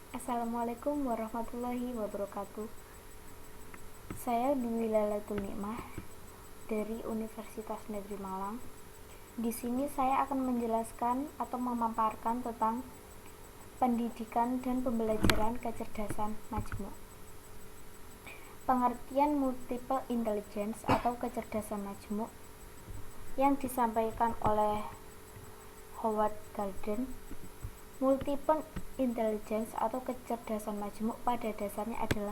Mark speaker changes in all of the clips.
Speaker 1: Assalamualaikum warahmatullahi wabarakatuh. Saya Dwi Lailatul Nikmah dari Universitas Negeri Malang. Di sini saya akan menjelaskan atau memaparkan tentang pendidikan dan pembelajaran kecerdasan majmuk. Pengertian multiple intelligence atau kecerdasan majmuk yang disampaikan oleh Howard Gardner. Multiple intelligence atau kecerdasan majmuk pada dasarnya adalah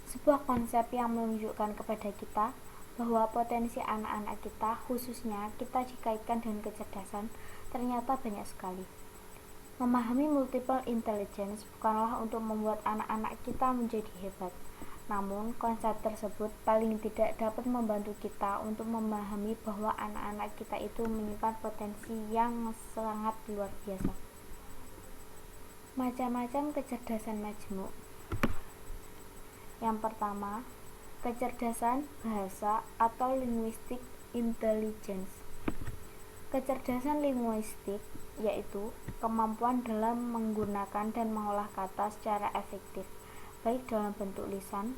Speaker 1: sebuah konsep yang menunjukkan kepada kita bahwa potensi anak-anak kita, khususnya kita dikaitkan dengan kecerdasan, ternyata banyak sekali. Memahami multiple intelligence bukanlah untuk membuat anak-anak kita menjadi hebat, namun konsep tersebut paling tidak dapat membantu kita untuk memahami bahwa anak-anak kita itu menyimpan potensi yang sangat luar biasa. Macam-macam kecerdasan majmuk. Yang pertama, kecerdasan bahasa atau linguistic intelligence. Kecerdasan linguistik yaitu kemampuan dalam menggunakan dan mengolah kata secara efektif, baik dalam bentuk lisan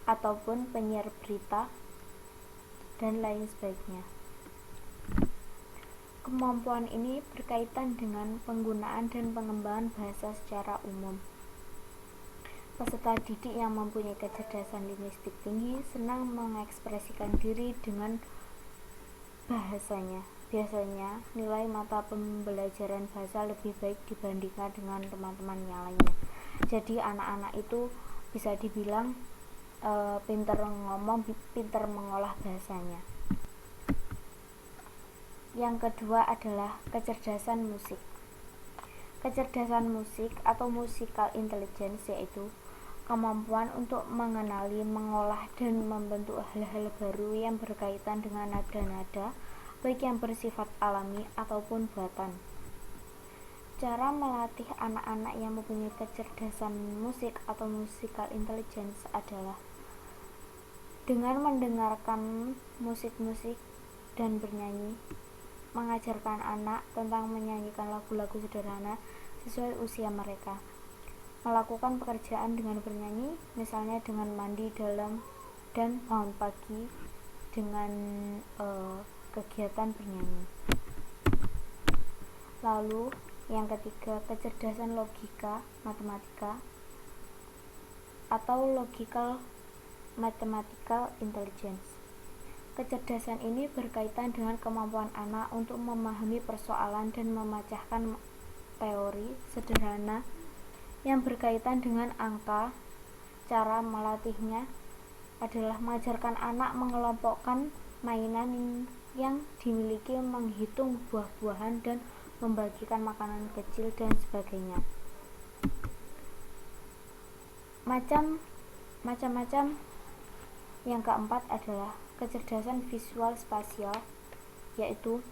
Speaker 1: ataupun penyiar berita dan lain sebagainya. Kemampuan ini berkaitan dengan penggunaan dan pengembangan bahasa secara umum. Peserta didik yang mempunyai kecerdasan linguistik tinggi senang mengekspresikan diri dengan bahasanya. Biasanya, nilai mata pembelajaran bahasa lebih baik dibandingkan dengan teman-teman yang lainnya. Jadi, anak-anak itu bisa dibilang pintar ngomong, pintar mengolah bahasanya. Yang kedua adalah kecerdasan musik. Kecerdasan musik atau musical intelligence yaitu kemampuan untuk mengenali, mengolah, dan membentuk hal-hal baru yang berkaitan dengan nada-nada, baik yang bersifat alami ataupun buatan. Cara melatih anak-anak yang mempunyai kecerdasan musik atau musical intelligence adalah dengan mendengarkan musik-musik dan bernyanyi, mengajarkan anak tentang menyanyikan lagu-lagu sederhana sesuai usia mereka, melakukan pekerjaan dengan bernyanyi, misalnya dengan mandi dalam dan bangun pagi dengan kegiatan bernyanyi. Lalu yang ketiga, kecerdasan logika matematika atau logical mathematical intelligence. Kecerdasan ini berkaitan dengan kemampuan anak untuk memahami persoalan dan memecahkan teori sederhana yang berkaitan dengan angka. Cara melatihnya adalah mengajarkan anak mengelompokkan mainan yang dimiliki, menghitung buah-buahan, dan membagikan makanan kecil, dan sebagainya. Macam-macam. Yang keempat adalah kecerdasan visual spasial, yaitu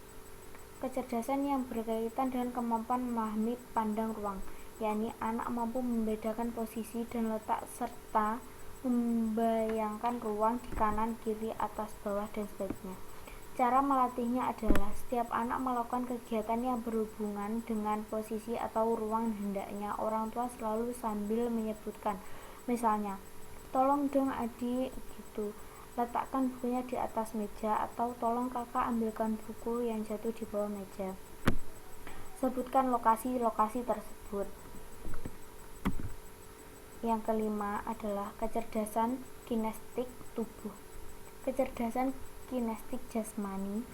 Speaker 1: kecerdasan yang berkaitan dengan kemampuan memahami pandang ruang, yakni anak mampu membedakan posisi dan letak serta membayangkan ruang di kanan, kiri, atas, bawah, dan sebagainya. Cara melatihnya adalah setiap anak melakukan kegiatan yang berhubungan dengan posisi atau ruang, hendaknya orang tua selalu sambil menyebutkan, misalnya, tolong dong adik, gitu, letakkan bukunya di atas meja, atau tolong kakak ambilkan buku yang jatuh di bawah meja. Sebutkan lokasi-lokasi tersebut. Yang kelima adalah kecerdasan kinestik tubuh. Kecerdasan kinestik jasmani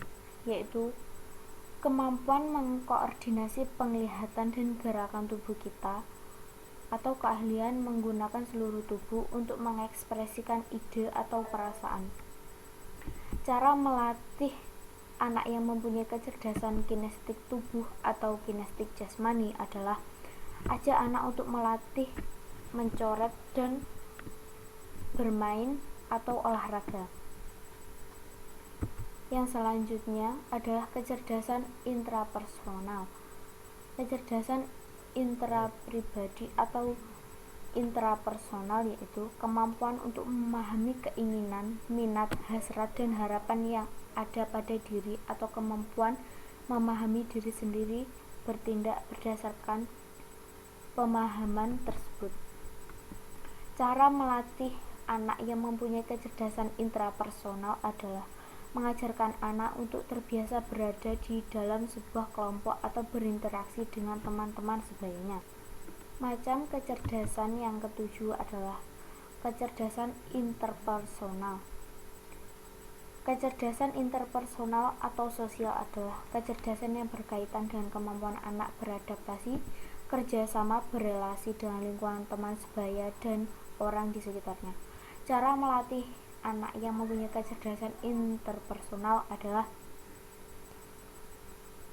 Speaker 1: yaitu kemampuan mengkoordinasi penglihatan dan gerakan tubuh kita, atau keahlian menggunakan seluruh tubuh untuk mengekspresikan ide atau perasaan. Cara melatih anak yang mempunyai kecerdasan kinestik tubuh atau kinestik jasmani adalah ajak anak untuk melatih mencoret dan bermain atau olahraga. Yang selanjutnya adalah kecerdasan intrapersonal. Kecerdasan intrapribadi atau intrapersonal yaitu kemampuan untuk memahami keinginan, minat, hasrat, dan harapan yang ada pada diri, atau kemampuan memahami diri sendiri, bertindak berdasarkan pemahaman tersebut. Cara melatih anak yang mempunyai kecerdasan intrapersonal adalah mengajarkan anak untuk terbiasa berada di dalam sebuah kelompok atau berinteraksi dengan teman-teman sebayanya. Macam kecerdasan yang ketujuh adalah kecerdasan interpersonal. Kecerdasan interpersonal atau sosial adalah kecerdasan yang berkaitan dengan kemampuan anak beradaptasi, kerjasama, berelasi dengan lingkungan teman sebaya dan orang di sekitarnya. Cara melatih anak yang mempunyai kecerdasan interpersonal adalah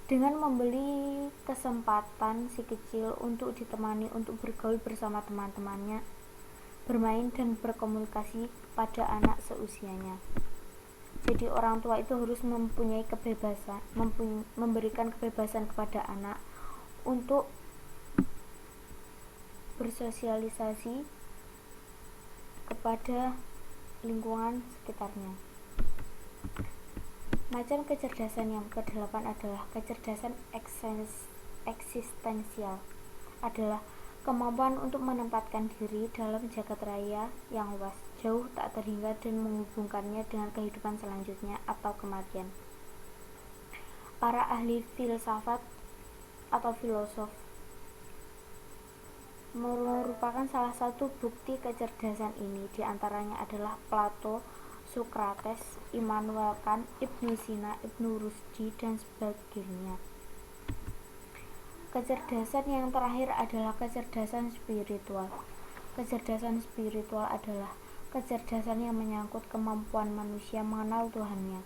Speaker 1: dengan memberi kesempatan si kecil untuk ditemani untuk bergaul bersama teman-temannya, bermain dan berkomunikasi pada anak seusianya. Jadi orang tua itu harus mempunyai kebebasan, memberikan kebebasan kepada anak untuk bersosialisasi kepada lingkungan sekitarnya. Macam kecerdasan yang ke-8 adalah kecerdasan eksistensial, adalah kemampuan untuk menempatkan diri dalam jagat raya yang luas, jauh tak terhingga dan menghubungkannya dengan kehidupan selanjutnya atau kematian. Para ahli filsafat atau filosof merupakan salah satu bukti kecerdasan ini. Di antaranya adalah Plato, Socrates, Immanuel Kant, Ibnu Sina, Ibnu Rusdi, dan sebagainya. Kecerdasan yang terakhir adalah kecerdasan spiritual. Kecerdasan spiritual adalah kecerdasan yang menyangkut kemampuan manusia mengenal Tuhannya,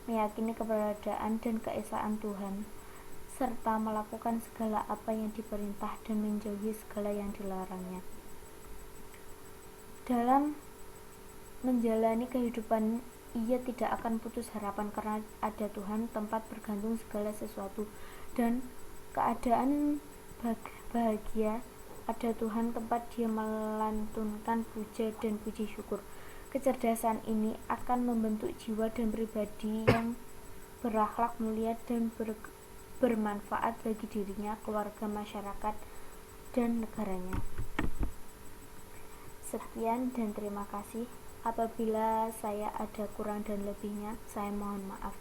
Speaker 1: meyakini keberadaan dan keesaan Tuhan, serta melakukan segala apa yang diperintah dan menjauhi segala yang dilarangnya. Dalam menjalani kehidupan, ia tidak akan putus harapan karena ada Tuhan, tempat bergantung segala sesuatu, dan keadaan bahagia, ada Tuhan, tempat dia melantunkan puja dan puji syukur. Kecerdasan ini akan membentuk jiwa dan pribadi yang berakhlak mulia dan bermanfaat bagi dirinya, keluarga, masyarakat, dan negaranya. Sekian dan terima kasih. Apabila saya ada kurang dan lebihnya, saya mohon maaf.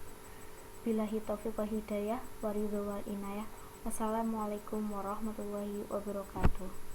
Speaker 1: Billahi taufiq wal hidayah, waridho wal inayah. Wassalamualaikum warahmatullahi wabarakatuh.